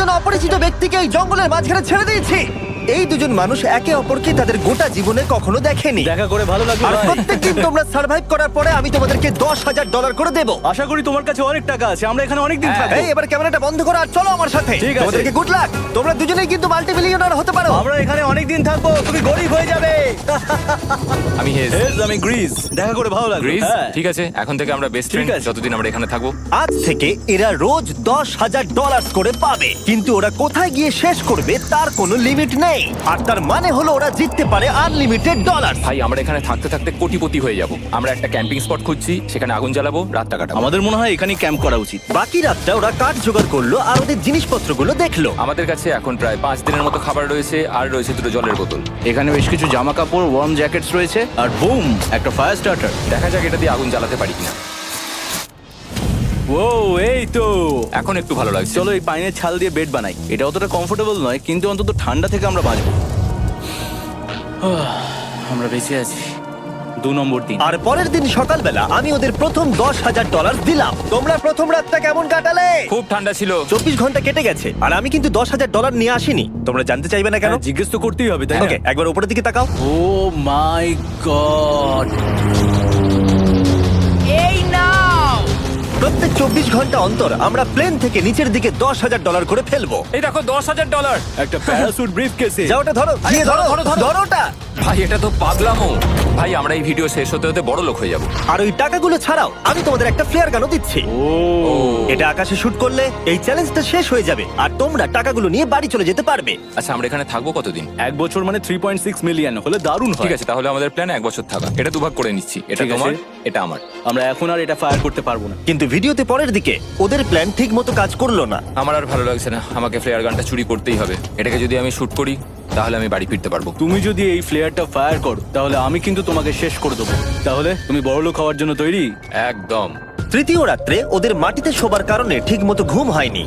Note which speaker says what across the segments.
Speaker 1: দুজন অপরিচিত ব্যক্তিকে এই জঙ্গলের মাঝখানে ছেড়ে দিয়েছি। এই দুজন মানুষ একে অপরকে তাদের গোটা জীবনে কখনো দেখেনি।
Speaker 2: দেখা করে ভালো লাগলো
Speaker 1: আর
Speaker 2: ভাই।
Speaker 1: প্রত্যেকদিন তোমরা সার্ভাইভ করার পরে আমি তোমাদেরকে $10,000 করে দেবো।
Speaker 2: আশা করি তোমার কাছে অনেক টাকা আছে, আমরা এখানে অনেক দিন থাকবো।
Speaker 1: এই এবার ক্যামেরাটা বন্ধ করো আর চলো আমার সাথে।
Speaker 2: ঠিক আছে।
Speaker 1: তোমাদেরকে গুড লাক। তোমরা দুজনেই কিন্তু মাল্টি মিলিয়নার হতে পারো।
Speaker 2: আমরা এখানে অনেক দিন থাকবো, তুমি গরিব হয়ে যাবে।
Speaker 3: আমি হেজ।
Speaker 2: আমি গ্রিস। দেখা করে ভালো লাগলো।
Speaker 3: গ্রিস
Speaker 2: হ্যাঁ।
Speaker 3: ঠিক আছে, এখন থেকে আমরা বেস্ট
Speaker 2: ঠিক
Speaker 3: ফ্রেন্ড
Speaker 2: আছে।
Speaker 3: যতদিন আমরা এখানে থাকবো।
Speaker 1: আজ থেকে এরা রোজ $10,000 করে পাবে, কিন্তু ওরা কোথায় গিয়ে শেষ করবে তার কোনো লিমিট নেই। আর তার মানে হলো ওরা জিততে পারে আনলিমিটেড ডলার।
Speaker 3: ভাই আমরা এখানে থাকতে থাকতে কোটিপতি হয়ে যাব। আমরা একটা ক্যাম্পিং স্পট খুঁজছি, সেখানে আগুন জ্বালাবো, রাতটা কাটাবো।
Speaker 2: আমাদের মনে হয় এখানেই ক্যাম্প করা উচিত।
Speaker 1: বাকি রাতটা ওরা কাঠ জোগাড় করলো আর ওদের জিনিসপত্রগুলো দেখলো।
Speaker 3: আমাদের কাছে এখন প্রায় 5 দিনের মতো খাবার রয়েছে, আর রয়েছে 2 জলের বোতল।
Speaker 2: এখানে বেশ কিছু জামা কাপড়, ওয়ার্ম জ্যাকেটস রয়েছে, আর বুম, একটা ফায়ার স্টার্টার।
Speaker 3: দেখা যাক এটা দিয়ে আগুন জ্বালাতে পারি কিনা।
Speaker 2: ও এই তো।
Speaker 3: এখন একটু ভালো লাগছে।
Speaker 2: চলো এই পাইনের ছাল দিয়ে বেড বানাই। এটা অতটা কমফোর্টেবল নয়, কিন্তু অন্তত ঠান্ডা থেকে আমরা বাঁচবো। আমরা বেঁচে আছি। 2 নম্বর দিন।
Speaker 1: আর পরের দিন সকালবেলা আমি ওদের প্রথম $10,000 দিলাম। তোমরা প্রথম রাতটা কেমন কাটালে?
Speaker 3: খুব ঠান্ডা ছিল।
Speaker 1: 24 ঘন্টা কেটে গেছে আর আমি কিন্তু $10,000 নিয়ে আসিনি। তোমরা জানতে চাইবে না কেন?
Speaker 2: হ্যাঁ, জিজ্ঞেস তো করতেই হবে, তাই না?
Speaker 1: ওকে, একবার উপরের দিকে তাকাও।
Speaker 2: ও মাই গড।
Speaker 1: প্রত্যেক 24 ঘন্টা অন্তর আমরা প্লেন থেকে নিচের দিকে $10,000 করে ফেলবো।
Speaker 3: এই দেখো $10,000।
Speaker 2: একটা প্যারাসুট ব্রিফকেসে।
Speaker 1: যা ওটা ধরো, গিয়ে ধরো, ধরো ওটা।
Speaker 3: ভাই এটা তো পাগলামো। ভাই আমরা এই ভিডিও শেষ হতে হতে বড় লোক হয়ে যাব।
Speaker 1: আর ওই টাকাগুলো ছাড়াও আমি তোমাদের একটা ফ্লেয়ার গানও দিচ্ছি।
Speaker 2: ও
Speaker 1: এটা আকাশে শুট করলে এই চ্যালেঞ্জটা শেষ হয়ে যাবে আর তোমরা টাকাগুলো নিয়ে বাড়ি চলে যেতে পারবে।
Speaker 3: আচ্ছা আমরা এখানে থাকবো কতদিন?
Speaker 2: 1 বছর মানে 3.6 মিলিয়ন হলে দারুণ হয়।
Speaker 3: ঠিক আছে, তাহলে আমাদের প্ল্যান 1 বছর থাকা। এটা দুভাগ করে নিচ্ছি, এটা
Speaker 2: ঠিক আছে।
Speaker 3: তোমার, এটা আমার।
Speaker 2: আমরা এখন আর এটা ফায়ার করতে পারবো না।
Speaker 1: কিন্তু ভিডিওতে পরের দিকে ওদের প্ল্যান ঠিক মতো কাজ করলো না।
Speaker 3: আমার আর ভালো লাগছে না, আমাকে ফ্লেয়ার গানটা চুরি করতেই হবে। এটাকে যদি আমি শুট করি তাহলে আমি বাড়ি ফিরতে পারবো।
Speaker 2: তুমি যদি এই ফ্লেয়ারটা ফায়ার করো তাহলে আমি কিন্তু তোমাকে শেষ করে দেবো। তাহলে তুমি বড়লোক হওয়ার জন্য তৈরি?
Speaker 3: একদম।
Speaker 1: তৃতীয় রাত্রে ওদের মাটিতে শোবার কারণে ঠিক মতো ঘুম হয়নি।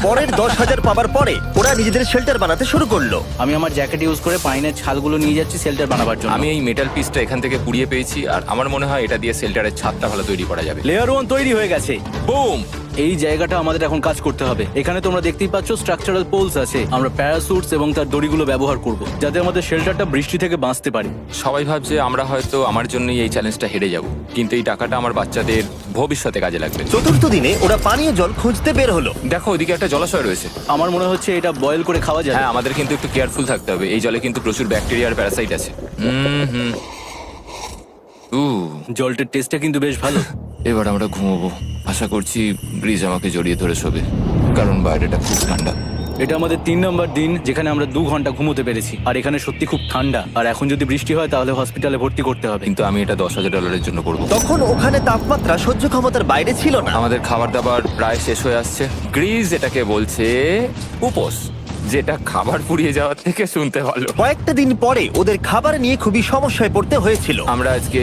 Speaker 1: পরের 10,000 পাবার পরে ওরা নিজেদের শেল্টার বানাতে শুরু করলো।
Speaker 2: আমি আমার জ্যাকেট ইউজ করে পাইনের ছালগুলো নিয়ে যাচ্ছি শেল্টার বানাবার জন্য।
Speaker 3: আমি এই মেটাল পিসটা এখান থেকে কুড়িয়ে পেয়েছি, আর আমার মনে হয় এটা দিয়ে শেল্টারের ছাদটা ভালো তৈরি করা যাবে।
Speaker 2: লেয়ার 1 তৈরি হয়ে গেছে।
Speaker 3: বুম।
Speaker 2: এই জায়গাটা আমাদের এখন কাজ করতে হবে। এখানে তোমরা দেখতেই পাচ্ছ স্ট্রাকচারাল পোলস আছে। আমরা প্যারাসুটস এবং তার দড়িগুলো ব্যবহার করব যাতে আমাদের শেল্টারটা বৃষ্টি থেকে বাঁচতে পারে।
Speaker 3: সবাই ভাবছে আমরা হয়তো আমার জন্যই এই চ্যালেঞ্জটা হেরে যাব, কিন্তু এই টাকাটা আমার বাচ্চাদের ভবিষ্যতে কাজে লাগবে।
Speaker 1: চতুর্থ দিনে ওরা পানীয় জল খুঁজতে বের হলো।
Speaker 3: দেখো ওদিকে একটা জলাশয় রয়েছে।
Speaker 2: আমার মনে হচ্ছে এটা বয়েল করে খাওয়া যায়।
Speaker 3: হ্যাঁ, আমাদের কিন্তু একটু কেয়ারফুল থাকতে হবে। এই জলে কিন্তু প্রচুর ব্যাকটেরিয়া আর প্যারাসাইট আছে।
Speaker 2: জলটার টেস্টটা কিন্তু বেশ ভালো।
Speaker 3: এবার আমরা ঘুমোবো। আশা করছি ব্রিজ আমাকে জড়িয়ে ধরে শোবে, কারণ বাইরেটা খুব ঠান্ডা।
Speaker 2: এটা আমাদের 3 নম্বর দিন যেখানে আমরা 2 ঘন্টা ঘুমোতে পেরেছি। আর এখানে সত্যি খুব ঠান্ডা। আর এখন যদি বৃষ্টি হয় তাহলে হসপিটালে ভর্তি করতে হবে।
Speaker 3: কিন্তু আমি এটা $10,000 জন্য করবো।
Speaker 1: তখন ওখানে তাপমাত্রা সহ্য ক্ষমতার বাইরে ছিল না।
Speaker 3: আমাদের খাবার দাবার প্রায় শেষ হয়ে আসছে। গ্রিজ এটাকে বলছে উপোস, যেটা খাবার পুড়িয়ে যাওয়ার থেকে শুনতে ভালো।
Speaker 1: কয়েকটা দিন পরে ওদের খাবার নিয়ে খুবই সমস্যায় পড়তে হয়েছিল।
Speaker 3: আমরা আজকে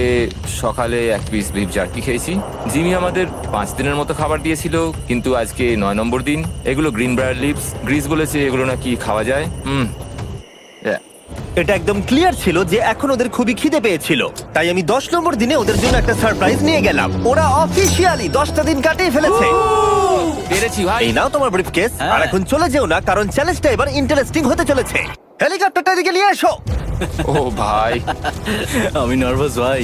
Speaker 3: সকালে 1 পিস বিফ জার্কি খেয়েছি। জিমি আমাদের 5 দিনের মতো খাবার দিয়েছিল, কিন্তু আজকে 9 নম্বর দিন। এগুলো গ্রিন ব্রায়ার লিভস। গ্রিজ বলেছে এগুলো নাকি খাওয়া যায়।
Speaker 1: এটা একদম ক্লিয়ার ছিল যে এখন ওদের খুবই খিদে পেয়েছিল। তাই আমি 10 নম্বর দিনে ওদের জন্য একটা সারপ্রাইজ নিয়ে গেলাম। ওরা অফিসিয়ালি 10টা দিন কাটিয়ে ফেলেছে।
Speaker 3: পেরেছি ভাই।
Speaker 1: এই নাও তোমার ব্রিফকেস।
Speaker 2: হ্যাঁ।
Speaker 1: আর এখন চলে যেও না, কারণ চ্যালেঞ্জটা এবার ইন্টারেস্টিং হতে চলেছে। হেলিকপ্টারটা এদিকে নিয়ে এসো।
Speaker 3: ও ভাই,
Speaker 2: আমি নার্ভাস ভাই।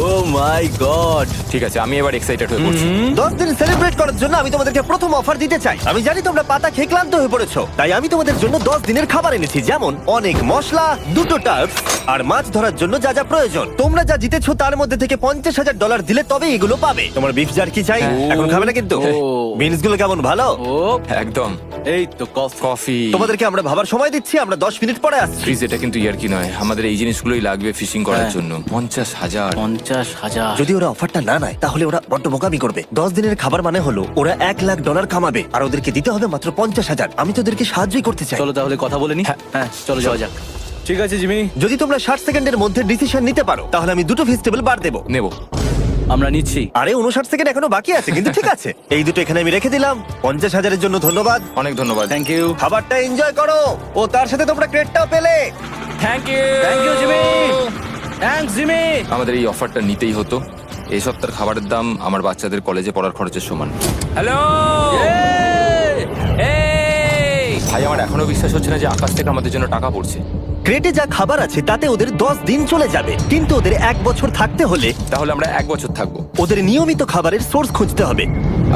Speaker 2: ও মাই গড।
Speaker 3: ঠিক আছে, আমি এবার এক্সাইটেড হয়ে পড়ছি।
Speaker 1: 10 দিন সেলিব্রেট করার জন্য আমি তোমাদেরকে প্রথম অফার দিতে চাই। আমি জানি তোমরা পাতা খেয়ে ক্লান্ত হয়ে পড়েছো, তাই আমি তোমাদের জন্য 10 দিনের খাবার এনেছি, যেমন অনেক মশলা, 2টো টার্ফ আর মাছ ধরার জন্য যা যা প্রয়োজন। তোমরা যা জিতেছো তার মধ্যে থেকে $50,000 দিলে তবে এগুলো পাবে। তোমার বিফ জার্কি চাই? এখন খাবে না কিন্তু?
Speaker 2: ও।
Speaker 1: বিনস গুলো কেমন ভালো?
Speaker 2: ও
Speaker 3: একদম।
Speaker 2: এই তো কফি।
Speaker 3: কফি।
Speaker 1: তোমাদেরকে আমরা ভাবার সময় দিচ্ছি, আমরা 10 মিনিট পরে আসছি।
Speaker 3: প্লিজ, এটা কিন্তু ইয়ার কি নয়। আমাদের এই জিনিসগুলোই লাগবে ফিশিং করার
Speaker 2: হ্যাঁ।
Speaker 3: জন্য। 50,000।
Speaker 2: 50,000।
Speaker 1: যদি ওরা অফারটা না নেয় তাহলে ওরা বড্ড বোকামি করবে। 10 দিনের খাবার মানে হলো ওরা $1,00,000 কামাবে আর ওদেরকে দিতে হবে মাত্র 50,000। আমি তো ওদেরকে সাহায্যই করতে চাই।
Speaker 2: চলো তাহলে কথা বলে নি। হ্যাঁ চলো যাওয়া যাক। ঠিক আছে জিমি,
Speaker 1: যদি তোমরা 60 সেকেন্ডের মধ্যে ডিসিশন নিতে পারো তাহলে আমি 2টো ভেজিটেবল বার দেবো।
Speaker 3: নেব।
Speaker 2: আমরা নিচ্ছি।
Speaker 1: আরে 59 সেকেন্ড এখনো বাকি আছে, কিন্তু ঠিক আছে। এই দুটো এখানে আমি রেখে দিলাম। 50,000-এর জন্য ধন্যবাদ।
Speaker 3: অনেক ধন্যবাদ।
Speaker 2: Thank you.
Speaker 1: খাবারটা এনজয় করো। ও তার সাথে তোমরা ক্রেডটাও পেলে।
Speaker 3: Thank you.
Speaker 2: Thank you Jimmy. Thanks Jimmy.
Speaker 3: আমাদের এই অফারটা নিতেই হতো। এই সপ্তাহের খাবারের দাম আমার বাচ্চাদের কলেজে পড়ার খরচের সমান। হ্যালো। আমার এখনো বিশ্বাস হচ্ছে না যে আকাশ থেকে আমাদের জন্য টাকা পড়ছে।
Speaker 1: ক্রেটে যা খাবার আছে তাতে ওদের 10 দিন চলে যাবে, কিন্তু ওদের 1 বছর থাকতে হলে
Speaker 3: তাহলে আমরা 1 বছর থাকবো।
Speaker 1: ওদের নিয়মিত খাবারের সোর্স খুঁজতে হবে।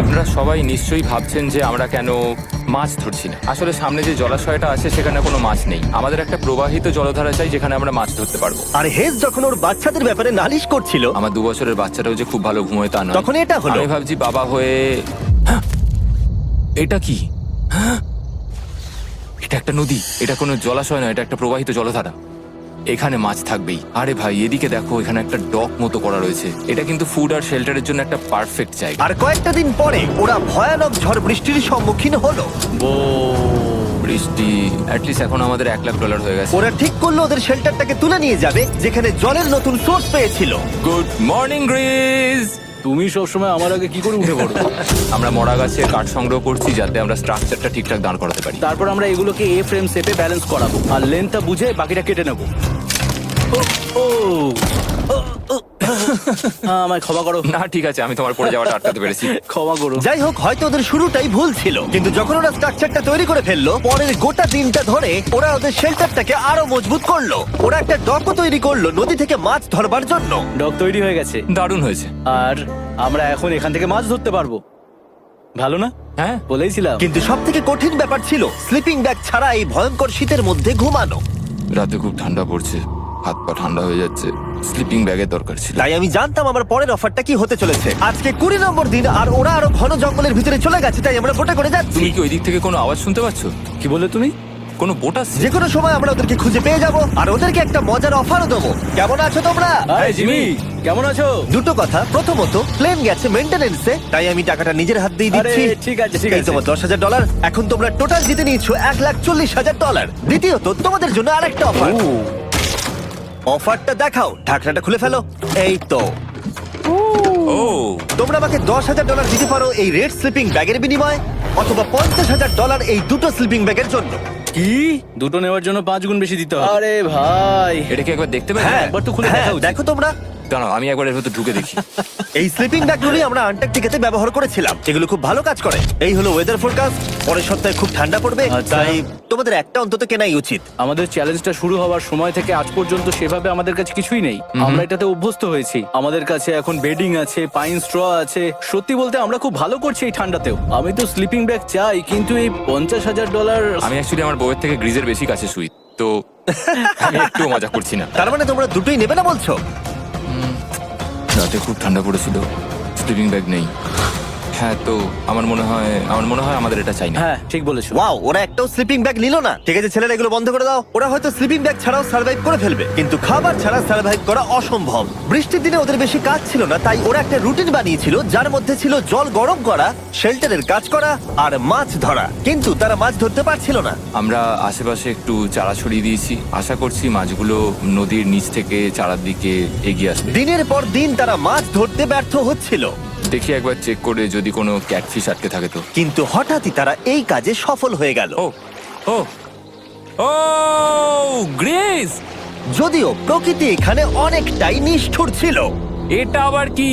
Speaker 3: আপনারা সবাই নিশ্চয়ই ভাবছেন যে আমরা কেন মাছ ধরছি না। আসলে সামনে যে জলাশয়টা আছে সেখানে কোনো মাছ নেই। আমাদের একটা প্রবাহিত জলধারা চাই যেখানে আমরা মাছ ধরতে পারবো।
Speaker 1: আর হেজ যখন ওর বাচ্চাদের ব্যাপারে নালিশ করছিল,
Speaker 3: আমার 2 বছরের বাচ্চাটাও যে খুব ভালো ঘুমোয় তা নয়।
Speaker 1: তখন এটা হলো।
Speaker 3: আমি ভাবছি বাবা হয়ে হ্যাঁ! এটা কি? হ্যাঁ! এটা একটা নদী, এটা কোনো জলাশয় নয়, এটা একটা প্রবাহিত জলধারা। এখানে মাছ থাকবেই। আরে ভাই এদিকে দেখো, এখানে একটা ডক মতো করা রয়েছে। এটা কিন্তু ফুড আর শেল্টারের জন্য একটা পারফেক্ট জায়গা।
Speaker 1: আর কয়েকটা দিন পরে ওরা ভয়ানক ঝড় বৃষ্টির সম্মুখীন হলো।
Speaker 3: বৃষ্টি অ্যাটলিস্ট এখন আমাদের $1,00,000 হয়ে গেছে।
Speaker 1: ওরা ঠিক করলো ওদের শেল্টারটাকে তুলে নিয়ে যাবে, যেখানে জলের নতুন সোর্স পেয়েছিল।
Speaker 3: Good morning Greece.
Speaker 2: তুমি সবসময় আমার আগে কি করে উঠে পড়ো?
Speaker 3: আমরা মরা গাছে কাঠ সংগ্রহ করছি যাতে আমরা স্ট্রাকচারটা ঠিকঠাক দাঁড় করাতে পারি।
Speaker 2: তারপর আমরা এগুলোকে এ ফ্রেম শেপে ব্যালেন্স করাবো আর লেন্থটা বুঝে বাকিটা কেটে নেবো। আমায় ক্ষমা করো।
Speaker 3: না ঠিক আছে, আমি তোমার পড়ে যাওয়াটা আটকাতে পেরেছি।
Speaker 2: ক্ষমা করো।
Speaker 1: যাই হোক, হয়তো ওদের শুরুটাই ভুল ছিল, কিন্তু যখন ওরা স্ট্রাকচারটা তৈরি করে ফেললো, পরের গোটা দিনটা ধরে ওরা ওদের শেল্টারটাকে আরো মজবুত করলো। ওরা একটা ডকও তৈরি করলো নদী থেকে মাছ ধরবার জন্য।
Speaker 2: ডক তৈরি হয়ে গেছে
Speaker 3: দারুণ হয়েছে।
Speaker 2: আর আমরা এখন এখান থেকে মাছ ধরতে পারবো। ভালো না?
Speaker 3: হ্যাঁ
Speaker 2: বলেইছিলাম।
Speaker 1: কিন্তু সব থেকে কঠিন ব্যাপার ছিল স্লিপিং ব্যাগ ছাড়া এই ভয়ঙ্কর শীতের মধ্যে ঘুমানো।
Speaker 3: রাতে খুব ঠান্ডা পড়ছে, হাত পা ঠান্ডা হয়ে যাচ্ছে। স্লিপিং ব্যাগের দরকার ছিল।
Speaker 1: তাই আমি জানতাম আমার পরের অফারটা কি হতে চলেছে। আজকে 20 নম্বর দিন, আর ওরা আরো ঘন জঙ্গলের ভিতরে চলে গেছে, তাই আমরা বোটে করে যাচ্ছি।
Speaker 3: তুমি কি ওই দিক থেকে কোনো আওয়াজ শুনতে পাচ্ছ?
Speaker 2: কি বললে তুমি?
Speaker 3: কোনো বোট আসছে?
Speaker 1: যে কোনো সময় আমরা ওদেরকে খুঁজে পেয়ে যাব, আর ওদেরকে একটা মজার অফারও দেবো। কেমন আছো তোমরা?
Speaker 2: হাই জিমি, কেমন আছো?
Speaker 1: দুটো কথা, প্রথমত প্লেন গেছে মেইনটেনেন্সে, তাই আমি টাকাটা নিজের হাত দিয়ে
Speaker 2: আরে
Speaker 1: দিচ্ছি।
Speaker 2: ঠিক আছে ঠিক
Speaker 1: এই
Speaker 2: আছে।
Speaker 1: তোমার $10,000। এখন তোমরা টোটাল জিতে নিয়েছো $1,40,000। দ্বিতীয়ত তোমাদের জন্য আরেকটা অফার। অফারটা দেখাও, ঢাকনাটা খুলে ফেলো। এই তো,
Speaker 3: ও
Speaker 1: তোমরা আমাকে $10,000 দিতে পারো এই রেড স্লিপিং ব্যাগের বিনিময়ে, অথবা $50,000 এই দুটো স্লিপিং ব্যাগের জন্য।
Speaker 2: কি? দুটো নেওয়ার জন্য 5 গুণ বেশি দিতে হবে? আরে ভাই,
Speaker 3: এটা কি একবার দেখতে পারি?
Speaker 1: হ্যাঁ,
Speaker 2: একবার তো খুলে
Speaker 1: হ্যাঁ,
Speaker 2: দেখা উচিত।
Speaker 1: দেখো তোমরা।
Speaker 3: দাঁড়াও আমি একবার এর ভেতর ঢুকে দেখি।
Speaker 1: এই স্লিপিং ব্যাগগুলি আমরা আন্টার্কটিকাতে ব্যবহার করেছিলাম। এগুলো খুব ভালো কাজ করে। এই হলো ওয়েদার ফোরকাস্ট, পরের সপ্তাহে খুব ঠান্ডা পড়বে,
Speaker 2: আচ্ছা।
Speaker 1: তাই তোমাদের একটা অন্তত কেনাই উচিত।
Speaker 2: আমাদের চ্যালেঞ্জটা শুরু হওয়ার সময় থেকে আজ পর্যন্ত সেভাবে আমাদের কাছে কিছুই নেই। আমরা এটাতে অভ্যস্ত হয়েছি। আমাদের কাছে এখন বেডিং আছে, পাইন স্ট্র আছে। সত্যি বলতে আমরা খুব ভালো করছি এই ঠান্ডাতেও। আমি তো স্লিপিং ব্যাগ চাই, কিন্তু এই $50,000।
Speaker 3: আমি অ্যাকচুয়ালি আমার বউয়ের থেকে গ্রিজের বেশি কাছে শুই, তো আমি একটু মজা করছি না।
Speaker 1: তার মানে তোমরা দুটোই নেবে না বলছো?
Speaker 3: রাতে খুব ঠান্ডা পড়েছিল, স্লিপিং ব্যাগ নেই। হ্যাঁ, তো আমার মনে হয় আমাদের এটা চাই না।
Speaker 2: হ্যাঁ ঠিক বলেছো।
Speaker 1: ওয়াও, ওরা একটাও স্লিপিং ব্যাগ নিল না। ঠিক আছে ছেলেরা, এগুলো বন্ধ করে দাও। ওরা হয়তো স্লিপিং ব্যাগ ছাড়াও সার্ভাইভ করে ফেলবে, কিন্তু খাবার ছাড়া সার্ভাইভ করা অসম্ভব। বৃষ্টির দিনে ওদের বেশি কাজ ছিল না, তাই ওরা একটা রুটিন বানিয়েছিল যার মধ্যে ছিল জল গরম করা, শেল্টারের কাজ করা আর মাছ ধরা। কিন্তু তারা মাছ ধরতে পারছিল না।
Speaker 3: আমরা আশেপাশে একটু চারা ছড়িয়ে দিয়েছি, আশা করছি মাছগুলো নদীর নিচ থেকে চারার দিকে এগিয়ে আসবে।
Speaker 1: দিনের পর দিন তারা মাছ ধরতে ব্যর্থ হচ্ছিল,
Speaker 3: দেখি একবার চেক করে যদি কোনো ক্যাটফিশ আটকে থাকে তো।
Speaker 1: কিন্তু হঠাৎই তারা এই কাজে সফল হয়ে গেল।
Speaker 3: ও ও ও গ্রেস,
Speaker 1: যদিও প্রকৃতি এখানে অনেকটাই নিষ্ঠুর ছিল।
Speaker 3: এটা আবার কি?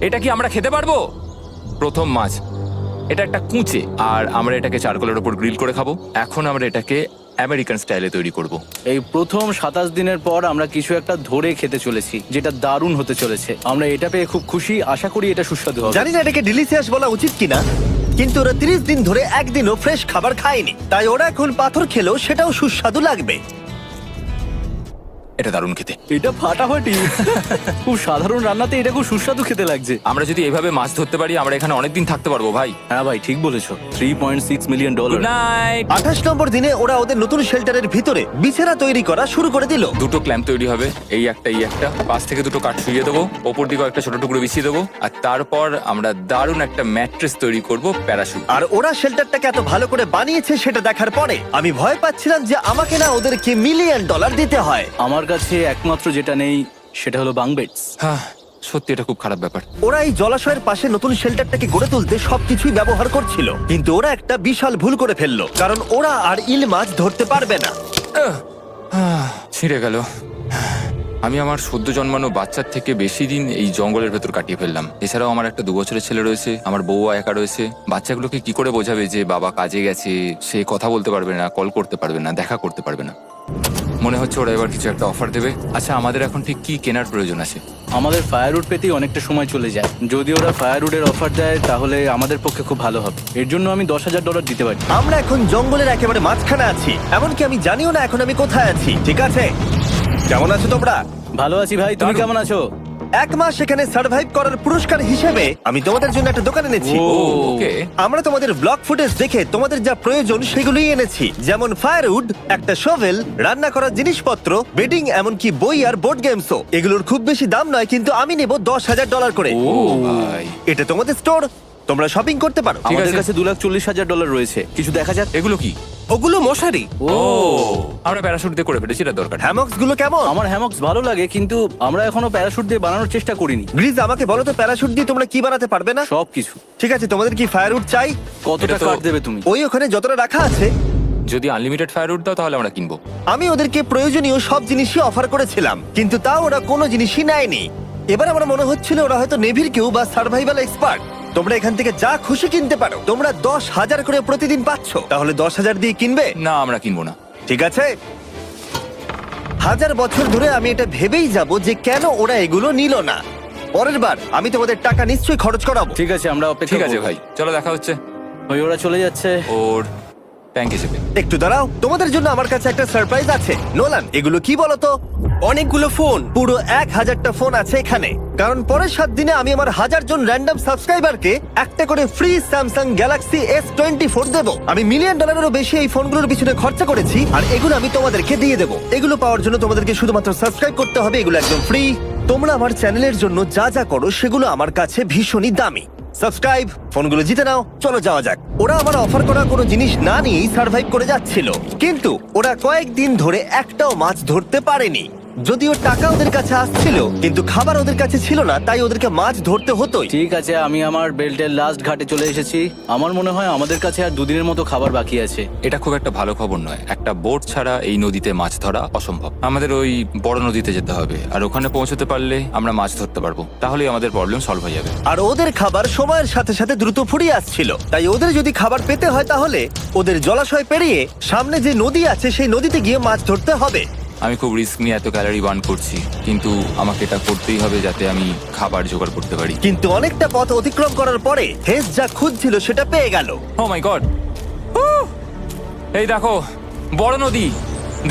Speaker 3: এটা কি আমরা খেতে পারবো? প্রথম মাছ। এটা একটা কুঁচে, আর আমরা এটাকে চারকোলের উপর গ্রিল করে খাবো। এখন আমরা এটাকে আমেরিকান স্টাইলে তৈরি করব।
Speaker 2: এই প্রথম 27 দিনের পর আমরা কিছু একটা ধরে খেতে চলেছি, যেটা দারুণ হতে চলেছে। আমরা এটা পেয়ে খুব খুশি, আশা করি এটা সুস্বাদু হবে।
Speaker 1: জানি না এটাকে ডিলিশিয়াস বলা উচিত কিনা, কিন্তু ওরা 30 দিন ধরে একদিনও ফ্রেশ খাবার খায়নি, তাই ওরা এখন পাথর খেলেও সেটাও সুস্বাদু লাগবে।
Speaker 3: এটা দারুণ খেতে।
Speaker 2: এটা ফাটাফাটি। খুব সাধারণ রান্নাতে এটা খুব সুস্বাদু খেতে লাগছে।
Speaker 3: আমরা যদি এভাবে মাছ ধরতে পারি, আমরা এখানে অনেকদিন থাকতে পারবো ভাই।
Speaker 2: হ্যাঁ ভাই ঠিক বলেছো। $3.6 মিলিয়ন।
Speaker 3: Good night.
Speaker 1: 28 নম্বর দিনে ওরা ওদের নতুন শেল্টারের ভিতরে বিছানা তৈরি করা শুরু করে দিল।
Speaker 3: দুটো ক্ল্যাম্প তৈরি হবে, এই একটা পাশ থেকে দুটো কাঠ শুইয়ে দেবো, ওপর দিকে একটা ছোট টুকরো বিছিয়ে দেবো, আর তারপর আমরা দারুণ একটা ম্যাট্রেস তৈরি করব প্যারাশুট।
Speaker 1: আর ওরা শেল্টারটাকে এত ভালো করে বানিয়েছে সেটা দেখার পরে আমি ভয় পাচ্ছিলাম যে আমাকে না ওদেরকে $1 মিলিয়ন দিতে হয়।
Speaker 2: আমার কাছে একমাত্র যেটা নেই সেটা হলো বাঙ্ক বেডস।
Speaker 3: হ্যাঁ, সত্যি এটা খুব খারাপ ব্যাপার।
Speaker 1: ওরা এই জলাশয়ের পাশে নতুন শেল্টারটাকে গড়ে তুলতে সবকিছুই ব্যবহার করছিল, কিন্তু ওরা একটা বিশাল ভুল করে ফেললো, কারণ ওরা আর ইল মাছ ধরতে পারবে না।
Speaker 3: ছিঁড়ে গেল। আমি আমার সদ্য জন্মানো বাচ্চার থেকে বেশি দিন এই জঙ্গলের ভেতর কাটিয়ে ফেললাম। এছাড়াও আমার একটা 2 বছরের ছেলে রয়েছে, আমার বউ একা রয়েছে। বাচ্চাগুলোকে কি করে বোঝাবে যে বাবা কাজে গেছে, সে কথা বলতে পারবে না, কল করতে পারবে না, দেখা করতে পারবে না। মনে হচ্ছে ওরা এবার কিছু একটা অফার দেবে। আচ্ছা, আমাদের এখন ঠিক কি কেনার প্রয়োজন আছে?
Speaker 2: আমাদের ফায়ারউড পেতেই অনেকটা সময় চলে যায়। যদি ওরা ফায়ারউডের অফার দেয় তাহলে আমাদের পক্ষে খুব ভালো হবে। এর জন্য আমি $10,000 দিতে পারি।
Speaker 1: আমরা এখন জঙ্গলের একেবারে মাঝখানে আছি, এমনকি আমি জানিও না এখন আমি কোথায় আছি। ঠিক আছে, কেমন আছো তোমরা?
Speaker 2: ভালো আছি ভাই, তুমি কেমন আছো?
Speaker 1: 1 মাস এখানে সার্ভাইভ করার পুরস্কার হিসেবে আমি তোমাদের জন্য একটা দোকান এনেছি।
Speaker 2: ও,
Speaker 3: ওকে।
Speaker 1: আমরা তোমাদের ব্লগ ফুটেজ দেখে তোমাদের যা প্রয়োজন সেগুলোই এনেছি, যেমন ফায়ারউড, একটা শোভেল, রান্না করার জিনিসপত্র, বেডিং, এমনকি বই আর বোর্ড গেমসও। এগুলোর খুব বেশি দাম নয়, কিন্তু আমি নেব $10,000 করে।
Speaker 3: ও ভাই,
Speaker 1: এটা তোমাদের স্টোর, তোমরা শপিং করতে পারো।
Speaker 3: ঠিক
Speaker 2: আমাদের
Speaker 3: আছে।
Speaker 2: কাছে $2,40,000 রয়েছে। কিছু দেখা যাক।
Speaker 3: এগুলো কি?
Speaker 1: ওগুলো মশারি।
Speaker 2: ও,
Speaker 3: আমরা প্যারাশুট দিয়ে করে ফেলেছি, এটা দরকার।
Speaker 1: হ্যামক্স গুলো কেমন?
Speaker 2: আমার হ্যামক্স ভালো লাগে, কিন্তু আমরা এখনো প্যারাশুট দিয়ে বানানোর চেষ্টা করিনি।
Speaker 1: গ্রিজ, আমাকে বলো তো, প্যারাশুট দিয়ে তোমরা কি বানাতে পারবে না?
Speaker 2: সবকিছু।
Speaker 1: ঠিক আছে, তোমাদের কি ফায়ারউড চাই?
Speaker 2: কতটা
Speaker 3: এটা তো-
Speaker 2: কাট দেবে তুমি?
Speaker 1: ওই ওখানে যতটা রাখা আছে।
Speaker 3: যদি আনলিমিটেড ফায়ারউড দাও তাহলে আমরা কিনবো।
Speaker 1: আমি ওদেরকে প্রয়োজনীয় সব জিনিসই অফার করেছিলাম, কিন্তু তাও ওরা কোনো জিনিসই নেয়নি। এবার আমার মনে হচ্ছিল ওরা হয়তো নেভির কেউ বা সার্ভাইভাল এক্সপার্ট। তোমরা এখান থেকে যা খুশি কিনতে পারো। তোমরা 10,000 করে প্রতিদিন পাচ্ছ, তাহলে 10,000 দিয়ে কিনবে?
Speaker 3: না, আমরা কিনবো না।
Speaker 1: ঠিক আছে। 1000 বছর ধরে আমি এটা ভেবেই যাব যে কেন ওরা এগুলো নিল না। পরের বার আমি তোমাদের টাকা নিশ্চয়ই খরচ করাবো।
Speaker 2: ঠিক আছে, আমরা অপেক্ষা
Speaker 3: ঠিক আছে
Speaker 2: করব।
Speaker 3: ভাই, চলো দেখা হচ্ছে।
Speaker 2: ওই ওরা চলে যাচ্ছে।
Speaker 3: ওর ট্যাঙ্ক হিসেবে।
Speaker 1: একটু দাঁড়াও, তোমাদের জন্য আমার কাছে একটা সারপ্রাইজ আছে। নোলান, এগুলো কি বলো তো? অনেকগুলো ফোন, পুরো 1000টা ফোন আছে এখানে। কারণ পরের 7 দিনে আমি আমার 1000 জন র্যান্ডম সাবস্ক্রাইবারকে একটা করে ফ্রি স্যামসাং গ্যালাক্সি S24 দেবো। আমি $1 মিলিয়নেরও বেশি এই ফোনগুলোর পিছনে খরচা করেছি, আর এগুলো আমি তোমাদেরকে দিয়ে দেবো। এগুলো পাওয়ার জন্য তোমাদেরকে শুধুমাত্র সাবস্ক্রাইব করতে হবে, এগুলো একদম ফ্রি। তোমরা আমার চ্যানেলের জন্য যা যা করো সেগুলো আমার কাছে ভীষণই দামি। সাবস্ক্রাইব, ফোনগুলো জিতে নাও। চলো যাওয়া যাক। ওরা আমার অফার করা কোনো জিনিস না নিয়েই সার্ভাইভ করে যাচ্ছিল, কিন্তু ওরা কয়েকদিন ধরে একটাও মাছ ধরতে পারেনি। যদিও টাকা ওদের কাছে আসছিল, কিন্তু খাবার ওদের কাছে ছিল না, তাই ওদেরকে মাছ ধরতে হতোই।
Speaker 2: ঠিক আছে, আমি আমার বেল্টের লাস্ট ঘাটে চলে এসেছি। আমার মনে হয় আমাদের কাছে আর 2 দিনের মতো খাবার বাকি আছে।
Speaker 3: এটা খুব একটা ভালো খবর নয়। একটা বোট ছাড়া এই নদীতে মাছ ধরা অসম্ভব। আমাদের ওই বড় নদীতে যেতে হবে, আর ওখানে পৌঁছতে পারলে আমরা মাছ ধরতে পারবো। তাহলেই আমাদের প্রবলেম সলভ হয়ে যাবে।
Speaker 1: আর ওদের খাবার সময়ের সাথে সাথে দ্রুত ফুরিয়ে আসছিল, তাই ওদের যদি খাবার পেতে হয় তাহলে ওদের জলাশয় পেরিয়ে সামনে যে নদী আছে সেই নদীতে গিয়ে মাছ ধরতে হবে।
Speaker 3: আমি খুব রিস্ক নিয়ে এত ক্যালোরি বার্ন করছি, কিন্তু আমাকে এটা করতেই হবে যাতে আমি খাবার জোগাড় করতে পারি।
Speaker 1: কিন্তু অনেকটা পথ অতিক্রম করার পরে হেস যা খুঁজছিল সেটা পেয়ে গেল।
Speaker 3: ও মাই গড, এই দেখো বড় নদী।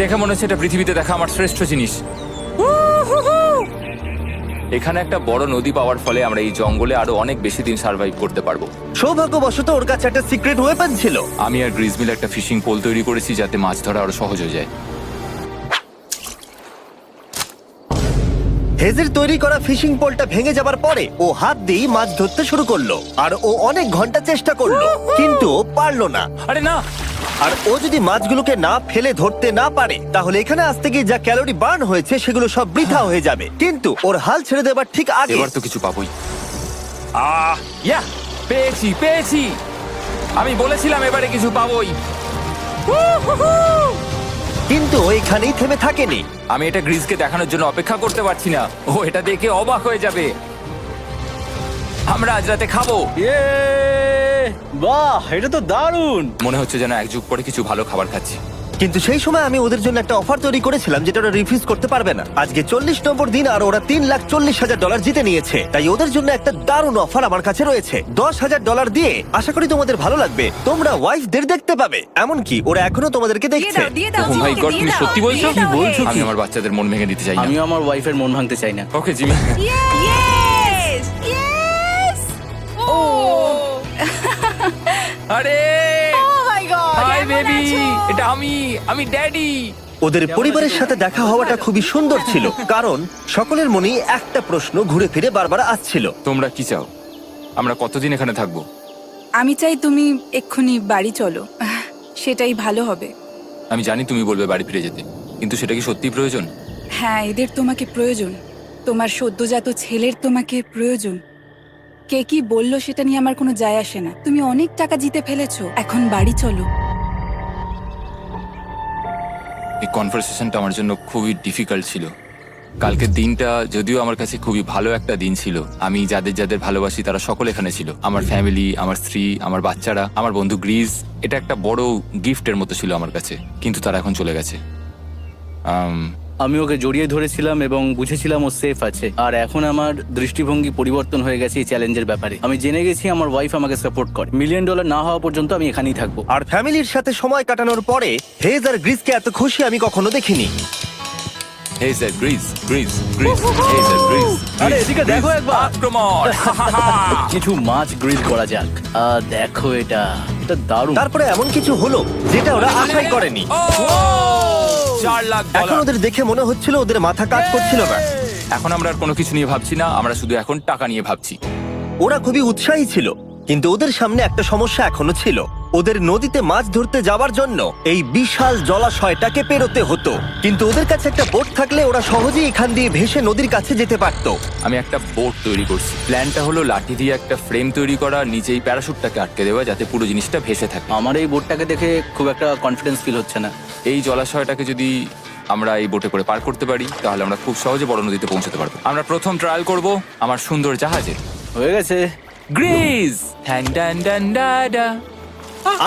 Speaker 3: দেখে মনে হচ্ছে এটা পৃথিবীতে দেখা আমার শ্রেষ্ঠ জিনিস। এখানে একটা বড় নদী পাওয়ার ফলে আমরা এই জঙ্গলে আরো অনেক বেশি দিন সার্ভাইভ করতে পারবো।
Speaker 1: সৌভাগ্যবশত ওর কাছে একটা সিক্রেট ওয়েপন ছিল।
Speaker 3: আমি আর গ্রিজমিল একটা ফিশিং পোল তৈরি করেছি যাতে মাছ ধরা আরো সহজ হয়ে যায়।
Speaker 1: হেজের তৈরি করা ফিশিং পোলটা ভেঙে যাবার পরে ও হাত দিয়ে মাছ ধরতে শুরু করলো, আর ও অনেক ঘন্টা চেষ্টা করলো, কিন্তু ও পারলো না।
Speaker 3: আরে না,
Speaker 1: আর ও যদি মাছগুলোকে না ফেলে ধরতে না পারে তাহলে এখানে আসতে গিয়ে যা ক্যালোরি বার্ন হয়েছে সেগুলো সব বৃথা হয়ে যাবে। কিন্তু ওর হাল ছেড়ে দেবার ঠিক আগে
Speaker 3: এবার তো কিছু পাবোই। ইয়া, পেয়েছি পেয়েছি। আমি বলেছিলাম এবারে কিছু পাবোই।
Speaker 1: কিন্তু ও এখানেই থেমে থাকেনি।
Speaker 3: আমি এটা গ্রিজকে দেখানোর জন্য অপেক্ষা করতে পারছি না। ও এটা দেখে অবাক হয়ে যাবে। আমরা আজ রাতে খাবো।
Speaker 2: ইয়ে, বাহ, এটা তো দারুণ।
Speaker 3: মনে হচ্ছে যেন এক যুগ পরে কিছু ভালো খাবার খাচ্ছি।
Speaker 1: কিন্তু সেই সময় আমি ওদের জন্য একটা অফার তৈরি করেছিলাম যেটা ওরা রিফিউজ করতে পারবে না। আজকে 40 নম্বর দিন আর ওরা $3,40,000 জিতে নিয়েছে, তাই ওদের জন্য একটা দারুণ অফার আমার কাছে রয়েছে। $10,000 দিয়ে আশা করি তোমাদের ভালো লাগবে। তোমরা ওয়াইফদের দেখতে পাবে, এমনকি ওরা এখনো তোমাদেরকে দেখছে।
Speaker 3: ও মাই গড, তুমি সত্যি বলছো?
Speaker 2: কি বলছো?
Speaker 3: আমি আমার বাচ্চাদের মন ভেঙে দিতে চাই না।
Speaker 2: আমিও আমার ওয়াইফের মন ভাঙতে চাই না।
Speaker 3: Okay Jimmy.
Speaker 4: Yes! Yes! Oh!
Speaker 3: আরে
Speaker 4: Oh my God!
Speaker 3: হাই
Speaker 4: কেমন
Speaker 3: বেবি,
Speaker 4: আছো?
Speaker 3: এটা আমি ড্যাডি।
Speaker 1: ওদের পরিবারের সাথে দেখা হওয়াটা খুবই সুন্দর ছিল, কারণ সকলের মনেই একটা প্রশ্ন ঘুরে ফিরে বারবার আসছিল।
Speaker 3: তোমরা কি চাও? আমরা কতদিন এখানে থাকবো?
Speaker 4: আমি চাই তুমি এক্ষুনি বাড়ি চলো, সেটাই ভালো হবে।
Speaker 3: আমি জানি তুমি বলবে বাড়ি ফিরে যেতে, কিন্তু সেটা কি সত্যি প্রয়োজন?
Speaker 4: হ্যাঁ, এদের তোমাকে প্রয়োজন। তোমার সদ্যজাত ছেলের তোমাকে প্রয়োজন। কে কি বললো সেটা নিয়ে আমার কোনো যায় আসে না। তুমি অনেক টাকা জিতে ফেলেছো, এখন বাড়ি চলো।
Speaker 3: এই কনভারসেশনটা আমার জন্য খুবই ডিফিকাল্ট ছিল। কালকের দিনটা যদিও আমার কাছে খুবই ভালো একটা দিন ছিল। আমি যাদের যাদের ভালোবাসি তারা সকলে এখানে ছিল, আমার ফ্যামিলি, আমার স্ত্রী, আমার বাচ্চারা, আমার বন্ধু গ্রিস। এটা একটা বড় গিফটের মতো ছিল আমার কাছে, কিন্তু তারা এখন চলে গেছে।
Speaker 2: আমি ওকে জড়িয়ে ধরেছিলাম এবং বুঝেছিলাম ও সেফ আছে। আর এখন আমার দৃষ্টিভঙ্গি পরিবর্তন হয়ে গেছে এই চ্যালেঞ্জের ব্যাপারে। আমি জেনে গেছি আমার ওয়াইফ আমাকে সাপোর্ট করে। $1 মিলিয়ন না হওয়া পর্যন্ত আমি এখানেই থাকবো।
Speaker 1: আর ফ্যামিলির সাথে সময় কাটানোর পরে হেজ আর গ্রিসকে এত খুশি আমি কখনো দেখিনি।
Speaker 3: হে স্যার, গ্রিস গ্রিস গ্রিস, হে স্যার, গ্রিস।
Speaker 2: আরে এদিকে দেখো একবার।
Speaker 3: আক্রমণ!
Speaker 2: কিছু মাছ গ্রিল করা যাক। দেখো এটা দারুণ।
Speaker 1: তারপরে এমন কিছু হলো যেটা ওরা আশাই করেনি।
Speaker 3: 4 লাখ
Speaker 1: এখন
Speaker 3: ডলার।
Speaker 1: ওদের দেখে মনে হচ্ছিল ওদের মাথা কাজ করছিল না।
Speaker 3: এখন আমরা আর কোনো কিছু নিয়ে ভাবছি না, আমরা শুধু এখন টাকা নিয়ে ভাবছি।
Speaker 1: ওরা খুবই উৎসাহী ছিল, কিন্তু ওদের সামনে একটা সমস্যা এখনো ছিল। ওদের নদীতে মাছ ধরতে যাওয়ার জন্য এই বিশাল জলাশয়টাকে পেরোতে হতো, কিন্তু ওদের কাছে একটা বোট থাকলে ওরা সহজেই এখান দিয়ে ভেসে নদীর কাছে যেতে পারতো।
Speaker 3: আমি একটা বোট তৈরি করছি। প্ল্যানটা হলো লাঠি দিয়ে একটা ফ্রেম তৈরি করা, নিচেই প্যারাশুটটাকে আটকে দেওয়া, যাতে পুরো জিনিসটা ভেসে থাকে।
Speaker 2: আমার এই বোটটাকে দেখে খুব একটা কনফিডেন্স ফিল হচ্ছে না।
Speaker 3: এই জলাশয়টাকে যদি আমরা এই বোটে করে পার করতে পারি তাহলে আমরা খুব সহজে বড় নদীতে পৌঁছতে পারবো। আমরা প্রথম ট্রায়াল করব আমার সুন্দর জাহাজে।
Speaker 2: হয়ে গেছে।
Speaker 3: গ্রিস! ঠ্যান ড্যান ড্যান ডা ডা।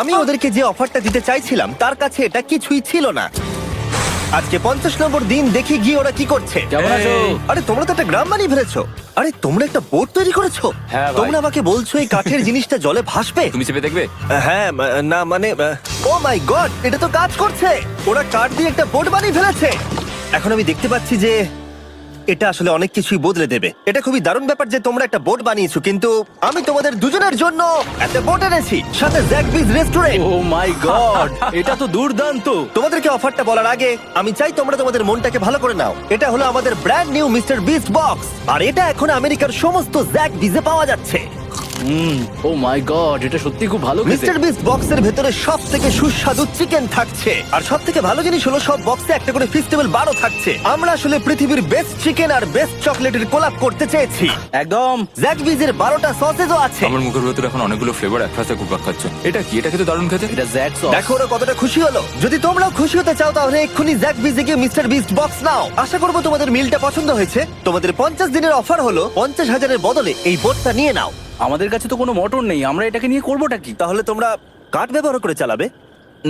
Speaker 1: আমি ওদেরকে যে অফারটা দিতে চাইছিলাম তার কাছে এটা কিছুই ছিল না। আজকে 50 নম্বর দিন, দেখি গিয়ে ওরা কি করছে।
Speaker 2: কেমন আছো?
Speaker 1: আরে তোমরা তো একটা গ্রাম বানিয়ে ফেলেছো। আরে তোমরা একটা বোট তৈরি করেছো?
Speaker 3: হ্যাঁ ভাই।
Speaker 1: তোমরা আমাকে বলছো এই কাঠের জিনিসটা জলে ভাসবে?
Speaker 3: তুমি চেপে দেখবে?
Speaker 1: হ্যাঁ, না মানে, ও মাই গড, এটা তো কাজ করছে। ওরা কাঠ দিয়ে একটা বোট বানিয়ে ফেলেছে। এখন আমি দেখতে পাচ্ছি যে এটা আসলে অনেক কিছুই বদলে দেবে। এটা খুবই দারুণ ব্যাপার যে তোমরা একটা বোট বানিয়েছো, কিন্তু আমি তোমাদের দুজনের জন্য একটা বোট এনেছি, সাথে জ্যাকবিজ রেস্টুরেন্ট।
Speaker 2: ও মাই গড, এটা তো দুর্দান্ত।
Speaker 1: তোমাদেরকে অফারটা বলার আগে আমি চাই তোমরা তোমাদের মনটাকে ভালো করে নাও। এটা হলো আমাদের brand new Mister Beast box, আর এটা এখন আমেরিকার সমস্ত জ্যাকবিজে পাওয়া যাচ্ছে।
Speaker 2: ও মাই গড, এটা সত্যি খুব ভালো খেতে।
Speaker 1: মিস্টার বিস্ট বক্সের ভেতরে সব থেকে সুস্বাদু চিকেন থাকছে, আর সব থেকে ভালো জিনিস হলো সব বক্সে একটা করে ফেস্টিভ্যাল বারও থাকছে। আমরা আসলে পৃথিবীর বেস্ট চিকেন আর বেস্ট চকলেটের কোলাপ করতে চেয়েছি।
Speaker 2: একদম।
Speaker 1: জ্যাকবিজের 12টা সসেজও আছে।
Speaker 3: আমার মুখের ভেতরে এখন অনেকগুলো ফ্লেভার একসাথে ঘুরপাক খাচ্ছে। এটা কি? এটা খেতে দারুণ খেতে।
Speaker 2: এটা জ্যাক সস।
Speaker 1: দেখো ওরা কতটা খুশি হলো। যদি তোমরাও খুশি হতে চাও তাহলে এক্ষুনি জ্যাকবিজে গিয়ে মিস্টার বিস্ট বক্স নাও। আশা করবো তোমাদের মিলটা পছন্দ হয়েছে। তোমাদের 50 দিনের অফার হলো 50,000-এর বদলে এই বোটটা নিয়ে নাও।
Speaker 2: আমাদের কাছে তো কোনো মোটর নেই, আমরা এটাকে নিয়ে করবোটা কি?
Speaker 1: তাহলে তোমরা কাঠ ব্যবহার করে চালাবে?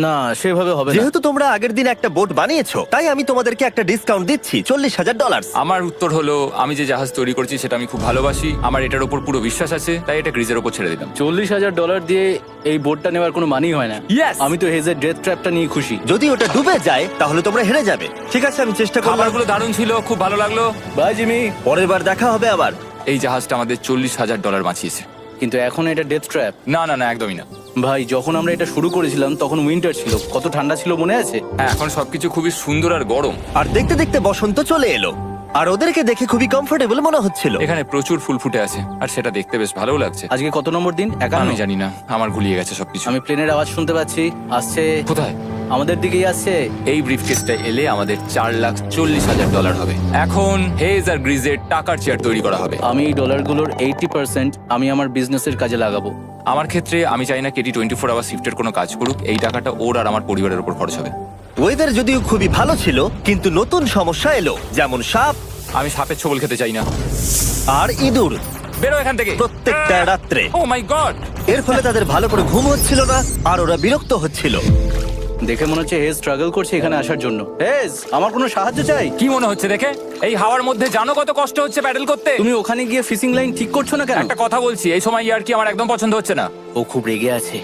Speaker 2: না, সেভাবে হবে না।
Speaker 1: যেহেতু তোমরা আগের দিন একটা বোট বানিয়েছো, তাই আমি তোমাদেরকে একটা ডিসকাউন্ট দিচ্ছি, $40,000।
Speaker 3: আমার উত্তর হলো, আমি যে জাহাজ তৈরি করছি সেটা আমি খুব ভালোবাসি, আমার এটার উপর পুরো বিশ্বাস আছে, তাই এটা গ্রিজের উপর ছেড়ে দিলাম।
Speaker 2: $40,000 দিয়ে এই বোটটা নেওয়ার কোনো মানেই হয় না।
Speaker 3: Yes!
Speaker 2: আমি তো হেজের ডেথ ট্র্যাপটা নিয়ে খুশি।
Speaker 1: যদি ওটা ডুবে যায় তাহলে তোমরা হেরে যাবে। ঠিক আছে, আমি চেষ্টা করব।
Speaker 3: খাবারগুলো দারুণ ছিল, খুব ভালো লাগলো।
Speaker 2: Bye Jimmy.
Speaker 1: পরের বার দেখা হবে আবার।
Speaker 3: এই জাহাজটা আমাদের $40,000 বাঁচিয়েছে।
Speaker 2: কিন্তু এখন এটা ডেথ ট্র্যাপ।
Speaker 3: না না না, একদমই না
Speaker 2: ভাই, যখন আমরা এটা শুরু করেছিলাম তখন উইন্টার ছিল, কত ঠান্ডা ছিল মনে আছে?
Speaker 3: হ্যাঁ, এখন সবকিছু খুবই সুন্দর আর গরম।
Speaker 1: আর দেখতে দেখতে বসন্ত চলে এলো, আর ওদেরকে দেখে খুবই কমফোর্টেবল মনে হচ্ছিল।
Speaker 3: এখানে প্রচুর ফুল ফুটে আছে, আর সেটা দেখতে বেশ ভালোও লাগছে।
Speaker 2: আজকে কত নম্বর দিন? 51।
Speaker 3: আমি জানি না, আমার গুলিয়ে গেছে সবকিছু।
Speaker 2: আমি প্লেনের আওয়াজ শুনতে পাচ্ছি, আসছে।
Speaker 3: কোথায়?
Speaker 2: আমাদের দিকেই আসছে।
Speaker 3: এই ব্রিফকেসটা এলে আমাদের $4,40,000 হবে। এখন হেজ আর গ্রিজের টাকার চেয়ার তৈরি করা হবে।
Speaker 2: আমি এই ডলারগুলোর 80% আমি আমার বিজনেসের কাজে লাগাবো।
Speaker 3: আমার ক্ষেত্রে আমি চাই না কেটি 24 আওয়ার শিফটের কোনো কাজ করুক। এই টাকাটা ওর আর আমার পরিবারের উপর খরচ হবে।
Speaker 1: ওয়েদার যদিও খুবই ভালো ছিল, কিন্তু নতুন সমস্যা এলো, যেমন সাপ
Speaker 3: আমি সাপের ছোবল খেতে চাই না।
Speaker 1: আর ইঁদুর
Speaker 3: বেরো এখান থেকে
Speaker 1: প্রত্যেকটা রাত্রে।
Speaker 3: ও মাই গড!
Speaker 1: এর ফলে তাদের ভালো করে ঘুম হচ্ছিল না, আর ওরা বিরক্ত হচ্ছিল।
Speaker 2: দেখে মনে হচ্ছে হেজ স্ট্রাগল করছে এখানে আসার জন্য। হেজ, আমার কোনো সাহায্য চাই?
Speaker 3: কি মনে হচ্ছে দেখে? এই হাওয়ার মধ্যে জানো কত কষ্ট হচ্ছে প্যাডেল করতে?
Speaker 2: তুমি ওখানে গিয়ে ফিশিং লাইন ঠিক করছো না কেন?
Speaker 3: একটা কথা বলছি, এই সময় ইয়ার কি আমার একদম পছন্দ হচ্ছে না।
Speaker 2: ও খুব রেগে আছে।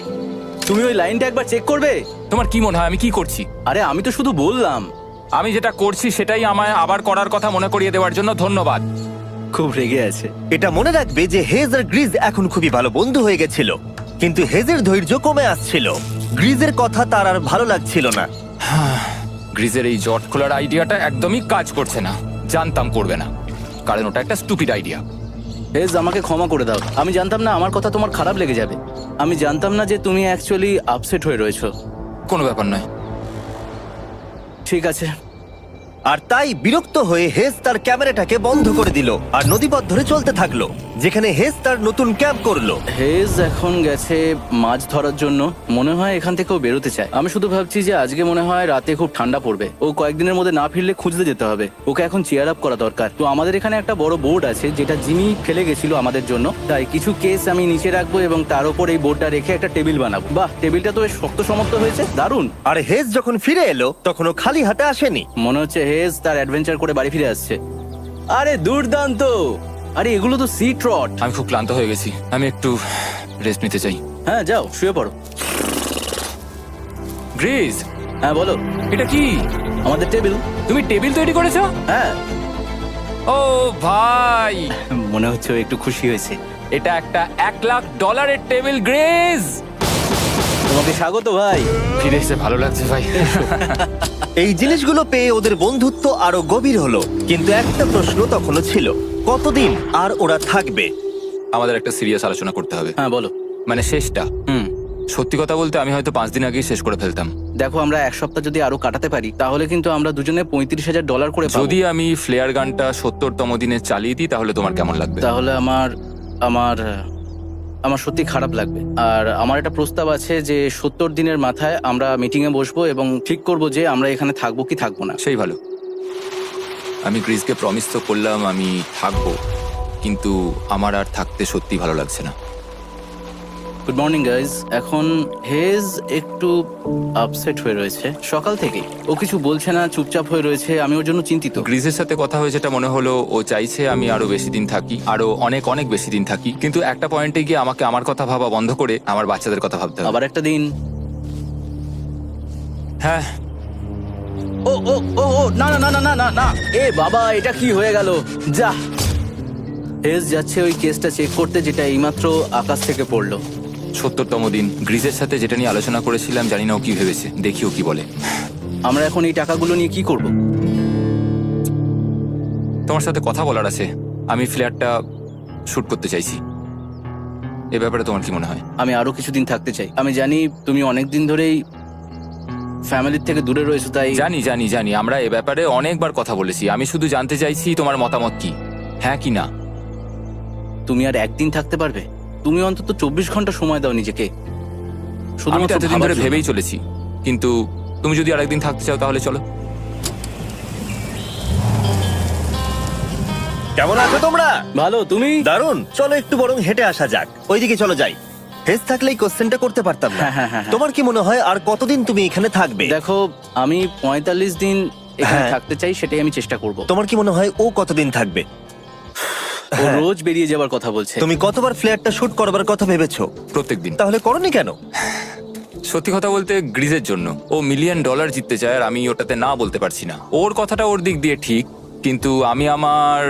Speaker 2: তুমি ওই লাইনটা একবার চেক করবে?
Speaker 3: তোমার কি মনে হয় আমি কি করছি?
Speaker 2: আরে আমি তো শুধু বললাম।
Speaker 3: আমি যেটা করছি সেটাই আমায় আবার করার কথা মনে করিয়ে দেওয়ার জন্য ধন্যবাদ।
Speaker 2: খুব রেগে আছে।
Speaker 1: এটা মনে রাখবে যে হেজ আর গ্রিজ এখন খুবই ভালো বন্ধু হয়ে গেছিল, কিন্তু হেজের ধৈর্য কমে আসছিল। গ্রিজের কথা তার আর ভালো লাগছিল না।
Speaker 3: গ্রিজের এই জট খোলার আইডিয়াটা একদমই কাজ করছে না। জানতাম করবে না, কারণ ওটা একটা স্টুপিড আইডিয়া।
Speaker 2: হেজ, আমাকে ক্ষমা করে দাও। আমি জানতাম না আমার কথা তোমার খারাপ লেগে যাবে। আমি জানতাম না যে তুমি অ্যাকচুয়ালি আপসেট হয়ে রয়েছো।
Speaker 3: কোনো ব্যাপার নয়।
Speaker 2: ঠিক আছে।
Speaker 1: আর তাই বিরক্ত হয়ে হেজ তার ক্যামেরাটাকে বন্ধ করে দিল আর নদীপথ ধরে চলতে থাকলো। যেখানে হেজ তার নতুন ক্যাম্প করলো।
Speaker 2: হেজ এখন গেছে মাছ ধরার জন্য, মনে হয় এখান থেকেও বেরোতে চায়। আমি শুধু ভাবছি যে আজকে মনে হয় রাতে খুব ঠান্ডা পড়বে, ও কয়েকদিনের মধ্যে না ফিরলে খুঁজতে যেতে হবে। ওকে এখন চেয়ার আপ করা দরকার। তো আমাদের এখানে একটা বড় বোর্ড আছে যেটা জিমি ফেলে গেছিল আমাদের জন্য, তাই কিছু কেস আমি নিচে রাখবো এবং তার উপর এই বোর্ডটা রেখে একটা টেবিল বানাবো। বাহ, টেবিলটা তো বেশ শক্ত সমর্থ হয়েছে, দারুণ।
Speaker 1: আর হেজ যখন ফিরে এলো তখন ও খালি হাতে আসেনি।
Speaker 2: মনে হচ্ছে হেজ তার অ্যাডভেঞ্চার করে বাড়ি ফিরে আসছে। আরে দুর্দান্ত! আরে এগুলো তো সি ট্রট।
Speaker 3: আমি খুব ক্লান্ত হয়ে গেছি, আমি একটু রেস্ট নিতে চাই।
Speaker 2: হ্যাঁ যাও শুয়ে পড়ো।
Speaker 3: গ্রেস,
Speaker 2: হ্যাঁ বলো।
Speaker 3: এটা কি?
Speaker 2: আমাদের টেবিল।
Speaker 3: তুমি টেবিল তৈরি করেছো?
Speaker 2: হ্যাঁ,
Speaker 3: ও ভাই,
Speaker 2: মনে হচ্ছে ও একটু খুশি হয়েছে।
Speaker 3: এটা একটা $1,00,000 টেবিল। গ্রেস,
Speaker 2: তোমাকে স্বাগত ভাই।
Speaker 3: ফিরে এসে ভালো লাগছে ভাই।
Speaker 1: এই জিনিসগুলো পেয়ে ওদের বন্ধুত্ব আরো গভীর হলো, কিন্তু একটা প্রশ্ন তখনও ছিল, কতদিন আর ওরা থাকবে?
Speaker 3: আমাদের একটা সিরিয়াস আলোচনা করতে হবে,
Speaker 2: হ্যাঁ বলো।
Speaker 3: মানে শেষটা।
Speaker 2: হুম,
Speaker 3: সত্যি কথা বলতে আমি হয়তো 5 দিন আগেই শেষ করে ফেলতাম।
Speaker 2: দেখো আমরা এক সপ্তাহ যদি আরো কাটাতে পারি তাহলে কিন্তু আমরা দুজনে $35,000 করে পাবো।
Speaker 3: যদি আমি ফ্লেয়ার গানটা 70তম দিনে চালিয়ে দিই তাহলে তোমার কেমন লাগবে?
Speaker 2: তাহলে আমার আমার আমার সত্যি খারাপ লাগবে। আর আমার একটা প্রস্তাব আছে যে 70 দিনের মাথায় আমরা মিটিং এ বসবো এবং ঠিক করব যে আমরা এখানে থাকবো কি থাকবো না।
Speaker 3: সেই ভালো। আমি গ্রিসকে প্রমিস তো করলাম আমি থাকবো, কিন্তু আমার আর থাকতে সত্যি ভালো লাগছে না।
Speaker 2: Good morning guys. এখন হেজ একটু আপসেট হয়ে রয়েছে সকাল থেকে, ও কিছু বলছে না, চুপচাপ হয়ে রয়েছে। আমি ওর জন্য চিন্তিত।
Speaker 3: গ্রিসের সাথে কথা হয়েছে, যেটা মনে হলো ও চাইছে আমি আরো বেশি দিন থাকি, আরো অনেক অনেক বেশি দিন থাকি, কিন্তু একটা পয়েন্টে গিয়ে আমাকে আমার কথা ভাবা বন্ধ করে আমার বাচ্চাদের কথা ভাবতে হবে।
Speaker 2: আবার একটা দিন।
Speaker 3: হ্যাঁ,
Speaker 2: ও ও ও ও না না না না না না না, এ বাবা, এটা কি হয়ে গেল? যা, হেজ যাচ্ছে ওই কেসটা চেক করতে যেটা এইমাত্র আকাশ থেকে পড়লো।
Speaker 3: 70তম দিন। গ্রিসের সাথে যেটা নিয়ে আলোচনা করেছিলাম, জানি না ও কি ভেবেছে, দেখি ও কি বলে।
Speaker 2: আমরা এখন এই টাকাগুলো নিয়ে কি করব?
Speaker 3: তোমার সাথে কথা বলার আছে। আমি ফ্ল্যাটটা শুট করতে চাইছি, এ ব্যাপারে তোমার কি মনে হয়?
Speaker 2: আমি আরো কিছুদিন থাকতে চাই। আমি জানি তুমি অনেক দিন ধরেই ফ্যামিলির থেকে দূরে রয়েছো, তাই
Speaker 3: জানি জানি জানি, আমরা এ ব্যাপারে অনেকবার কথা বলেছি। আমি শুধু জানতে চাইছি তোমার মতামত কি, হ্যাঁ কি না।
Speaker 2: তুমি আর একদিন থাকতে পারবে? তুমি অন্তত 24 ঘন্টা সময় দাও নিজেকে।
Speaker 3: আমি তো
Speaker 2: শুধুমাত্র
Speaker 3: এতদিন ধরে
Speaker 2: ভাবার জন্য।
Speaker 3: ভেবেই চলেছি, কিন্তু তুমি যদি আরেকদিন থাকতে চাও তাহলে চলো।
Speaker 1: কেমন আছো তোমরা?
Speaker 2: ভালো, তুমি?
Speaker 1: দারুণ। চলো একটু বরং হেঁটে আসা যাক, ওইদিকে চলো যাই। হেজ থাকলে এই কোশ্চেনটা করতে পারতাম না।
Speaker 2: হ্যাঁ।
Speaker 1: তোমার কি মনে হয় আর কতদিন তুমি এখানে থাকবে?
Speaker 2: দেখো, আমি 45 দিন এখানে
Speaker 1: হ্যাঁ।
Speaker 2: থাকতে চাই, সেটাই আমি চেষ্টা করব।
Speaker 1: তোমার কি মনে হয় ও কতদিন থাকবে?
Speaker 2: ও রোজ বেরিয়ে যাবার কথা বলছে।
Speaker 1: তুমি কতবার ফ্ল্যাটটা শুট করবার কথা ভেবেছো?
Speaker 3: প্রত্যেকদিন।
Speaker 1: তাহলে করনি কেন?
Speaker 3: সত্যি কথা বলতে গ্রিজের জন্য। ও $1 মিলিয়ন জিততে চায় আর আমি ওটাতে না বলতে পারছি না। ওর কথাটা ওর দিক দিয়ে ঠিক, কিন্তু আমি আমার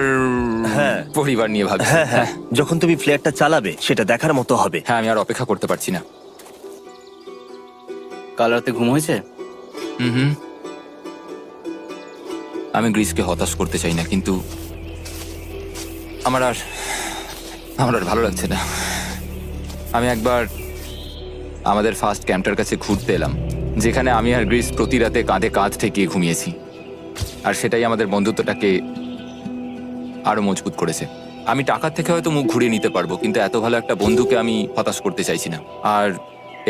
Speaker 1: হ্যাঁ।
Speaker 3: পরিবার নিয়ে ভাবছি।
Speaker 1: হ্যাঁ, যখন তুমি ফ্ল্যাটটা চালাবে সেটা দেখার মতো হবে।
Speaker 3: হ্যাঁ, আমি আর অপেক্ষা করতে পারছি না।
Speaker 2: কাল রাতে ঘুম হয়েছে?
Speaker 3: হুম, আমি গ্রিসকে হতাশ করতে চাই না, কিন্তু আমার আর ভালো লাগছে না। আমি একবার আমাদের ফার্স্ট ক্যাম্পটার কাছে ঘুরতে এলাম, যেখানে আমি আর গ্রিস প্রতি রাতে কাঁধে কাঁধ ঠেকিয়ে ঘুমিয়েছি, আর সেটাই আমাদের বন্ধুত্বটাকে আরো মজবুত করেছে। আমি টাকার থেকে হয়তো মুখ ঘুরিয়ে নিতে পারবো, কিন্তু এত ভালো একটা বন্ধুকে আমি হতাশ করতে চাইছি না। আর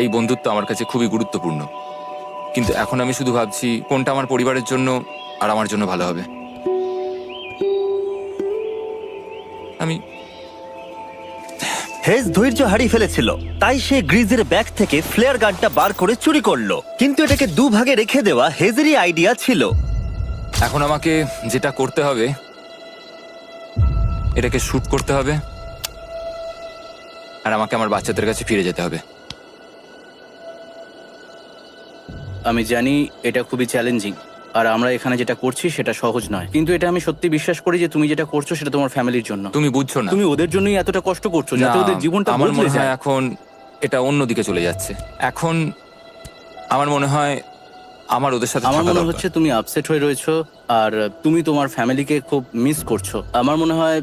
Speaker 3: এই বন্ধুত্ব আমার কাছে খুবই গুরুত্বপূর্ণ, কিন্তু এখন আমি শুধু ভাবছি কোনটা আমার পরিবারের জন্য আর আমার জন্য ভালো হবে। আমি
Speaker 1: হেজ ধৈর্য হারিয়ে ফেলেছিল, তাই সে গ্রিজের ব্যাগ থেকে ফ্লেয়ার গানটা বার করে চুরি করলো। কিন্তু এটাকে দুভাগে রেখে দেওয়া হেজেরই আইডিয়া ছিল।
Speaker 3: এখন আমাকে যেটা করতে হবে, এটাকে শুট করতে হবে, আর আমাকে আমার বাচ্চাদের কাছে ফিরে যেতে হবে।
Speaker 2: আমি জানি এটা খুবই চ্যালেঞ্জিং, আর আমরা এখানে যেটা করছি সেটা সহজ নয়, কিন্তু এটা আমি সত্যি বিশ্বাস করি যে তুমি যেটা করছো সেটা তোমার ফ্যামিলির জন্য।
Speaker 3: তুমি বুঝছো না,
Speaker 2: তুমি ওদের জন্যই এতটা কষ্ট করছো, যাতে
Speaker 3: না,
Speaker 2: ওদের জীবনটা
Speaker 3: আমার
Speaker 2: বদলে
Speaker 3: মনে হয়
Speaker 2: যায়।
Speaker 3: এখন এটা অন্যদিকে চলে যাচ্ছে। এখন আমার মনে হয় আমার ওদের সাথে
Speaker 2: আমার
Speaker 3: থাকা
Speaker 2: মনে
Speaker 3: দরকার।
Speaker 2: হচ্ছে তুমি আপসেট হয়ে রয়েছো, আর তুমি তোমার ফ্যামিলিকে খুব মিস করছো। আমার মনে হয়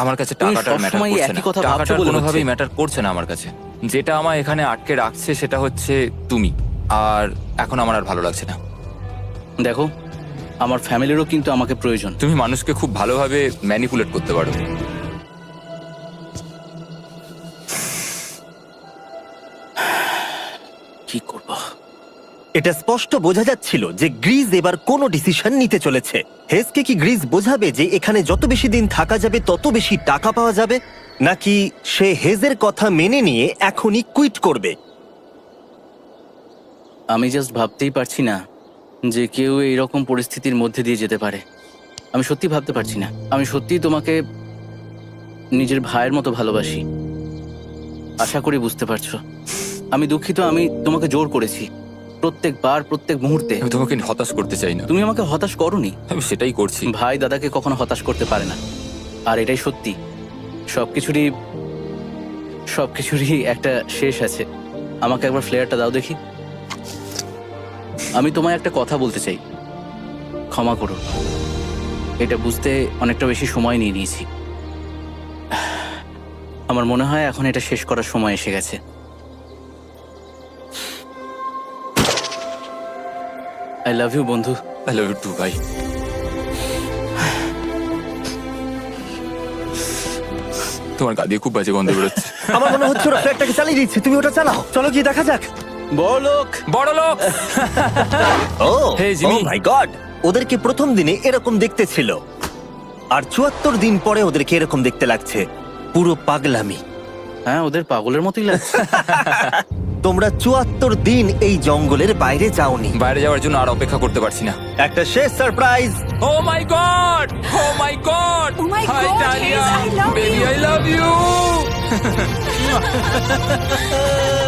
Speaker 3: আমার কাছে
Speaker 2: তুমি
Speaker 3: টাকাটা ম্যাটার
Speaker 2: সবসময়
Speaker 3: করছে
Speaker 2: একই
Speaker 3: না,
Speaker 2: কথা ভাবছো
Speaker 3: টাকাটা
Speaker 2: বলে
Speaker 3: কোনোভাবেই
Speaker 2: হচ্ছে।
Speaker 3: ম্যাটার করছে না আমার কাছে। যেটা আমায় এখানে আটকে রাখছে সেটা হচ্ছে তুমি, আর এখন আমার আর ভালো লাগছে না।
Speaker 2: দেখো, আমার ফ্যামিলিরও কিন্তু আমাকে প্রয়োজন।
Speaker 3: তুমি মানুষকে খুব ভালোভাবে ম্যানিপুলেট করতে পারো,
Speaker 2: কি করব?
Speaker 1: এটা স্পষ্ট বোঝা যাচ্ছিল যে গ্রিজ এবার কোনো ডিসিশন নিতে চলেছে। হেজকে কি গ্রিজ বোঝাবে যে এখানে যত বেশি দিন থাকা যাবে তত বেশি টাকা পাওয়া যাবে, নাকি সে হেজের কথা মেনে নিয়ে এখনই কুইট করবে?
Speaker 2: আমি জাস্ট ভাবতেই পারছি না যে কেউ এইরকম পরিস্থিতির মধ্যে দিয়ে যেতে পারে। আমি সত্যি ভাবতে পারছি না। আমি সত্যিই তোমাকে নিজের ভাইয়ের মতো ভালোবাসি। আশা করি বুঝতে পারছো। আমি দুঃখিত, আমি তোমাকে জোর করেছি প্রত্যেকবার, প্রত্যেক মুহূর্তে।
Speaker 3: আমি তোমাকে হতাশ করতে চাই না,
Speaker 2: তুমি আমাকে হতাশ করোনি।
Speaker 3: আমি সেটাই করছি।
Speaker 2: ভাই দাদাকে কখনো হতাশ করতে পারে না, আর এটাই সত্যি। সবকিছুরই একটা শেষ আছে। আমাকে একবার ফ্লেয়ারটা দাও দেখি। আমি তোমায় একটা কথা বলতে চাই, ক্ষমা করো। এটা বুঝতে অনেকটা বেশি সময় নিয়ে নিয়েছি। আমার মনে হয় এখন এটা শেষ করার সময় এসে গেছে। আই লাভ ইউ বন্ধু।
Speaker 3: আই লাভ ইউ টু ভাই। তোমার গা দিয়ে খুব বাজে গন্ধ বেরোচ্ছে।
Speaker 1: আমার মনে হচ্ছে ওরা ফ্ল্যাটটাকে চালিয়ে দিচ্ছে, তুমি ওটা চালাও। চলো গিয়ে দেখা যাক।
Speaker 2: বড়লোক।
Speaker 3: বড় লোক।
Speaker 1: ও
Speaker 3: Hey, Jimmy.
Speaker 1: মাই গড, ওদেরকে প্রথম দিনে এরকম দেখতে ছিল, আর ৭৪ দিন পরে ওদেরকে এরকম দেখতে লাগছে। পুরো পাগলামি।
Speaker 2: হ্যাঁ, ওদের পাগলের মতোই লাগছে।
Speaker 1: তোমরা ৭৪ দিন এই জঙ্গলের বাইরে যাওনি।
Speaker 3: বাইরে যাওয়ার জন্য আর অপেক্ষা করতে পারছি না।
Speaker 1: একটা শেষ surprise.
Speaker 3: Oh my god, oh my god,
Speaker 4: Oh my
Speaker 3: hi
Speaker 4: God,
Speaker 3: Dalia,
Speaker 4: Hayes, I love
Speaker 3: baby
Speaker 4: you.
Speaker 3: I love you.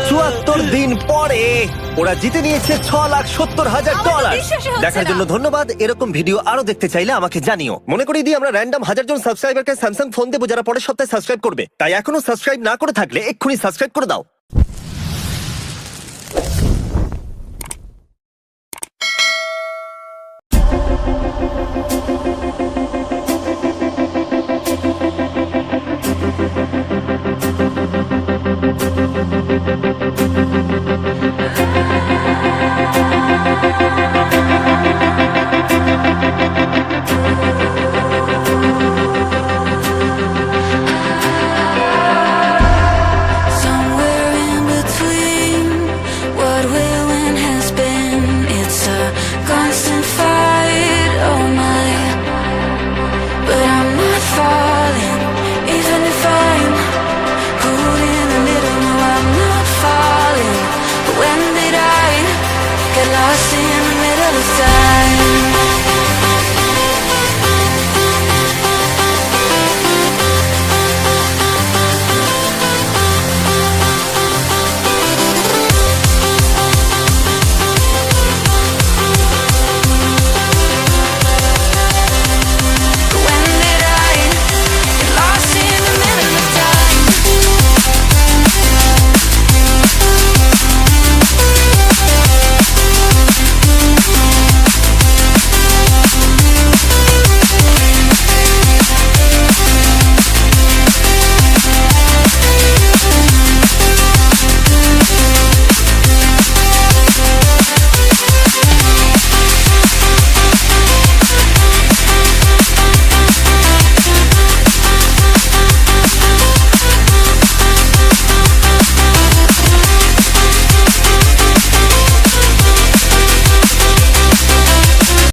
Speaker 1: ৭৪ দিন পরে ওরা জিতে নিয়েছে $৬,৭০,০০০।
Speaker 4: আমার তো বিশ্বাসই হচ্ছে
Speaker 1: দেখার
Speaker 4: না।
Speaker 1: জন্য ধন্যবাদ। এরকম ভিডিও আরো দেখতে চাইলে আমাকে জানিও। মনে করিয়ে দিই, আমরা র্যান্ডম 1000 জন সাবস্ক্রাইবারকে স্যামসাং ফোন দেবো যারা পরের সপ্তাহে সাবস্ক্রাইব করবে। তাই এখনো সাবস্ক্রাইব না করে থাকলে এক্ষুনি সাবস্ক্রাইব করে দাও।